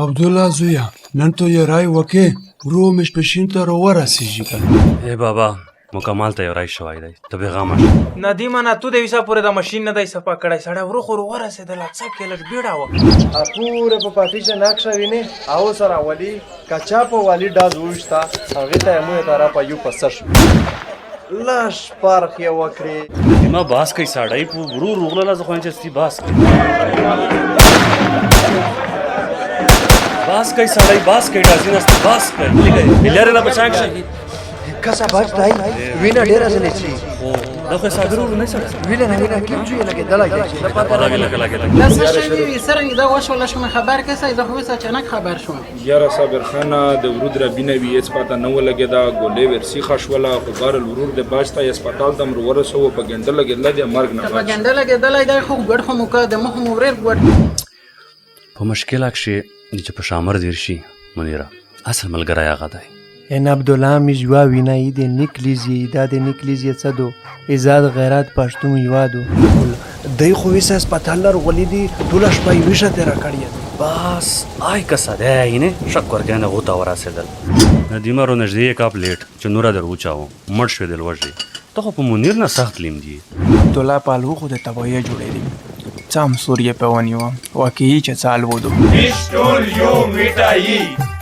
عبدالله زویا نن تو یې رای وکې ورو مې شپېشین ته راورسېږي که ای بابا مکمل تیاری شوی دی ته بېغمه شه ندیمه نه تو د ویسا پورې د ماشین نه دی صفا کړی سړی ورو خو ورسېدله څه کې لږ بیړه وکړه پوره په پاتیشه نقشه وینې او سره ولي کچا په والي ډاز وویشته هغې ته یې مویې تاره په یو پسه شو لږ فرق یې وکړې ما باس کوي سړی په ورو روغله زه خو چې ستی باس کوي باس کوي سړی باس کوي ډازینه ستی باس کوي لرې لا بچاک شي کسا بچ دی وینه ډېره ځلې څي دا خو صابر ورو نه سړی وینه کیم چې لګېدلی دی لګې دا څه شوي وي څرنګه دا وشوله شومه خبر کسی زه خو اوس اچانک خبر شوم یاره صابر خانه د ورود رابینه وي هېڅ پته نه ولګېده ګولۍ ورسیخه شوله خو بهر الورور د باج ته هسپتال ته م ورسوو په ګنډه لګېدلی دی مرګ نه په ګنډه لګېدلی دی خو ګوډ خو مو که د مخ مو ورېر ګوډ په مشکله کښې چې په شامر دیر شي منیره اصل ملګری هغه دی این عبدالله می جوا وینایی د نیکلیزی دا د نیکلیزی څه دو ازاد غیرت پښتون یوادو دی خو ویسه هسپتال لر غلی دی ټوله شپه یې ویشه تېره کړې بس آی کسه دی اینې شک ورکوي نه غوته ورسېدل ندیمه رو نږدې یې کا پلیټ چې نوره در وچاوم مړ شوې دل وژې ته خو په منیر نه سخت لیم دی عبدالله پالو خو د تباهیه جوړېدي څه هم سور یې په ونیوه واقعي چې څه الودو ټول یو میټایي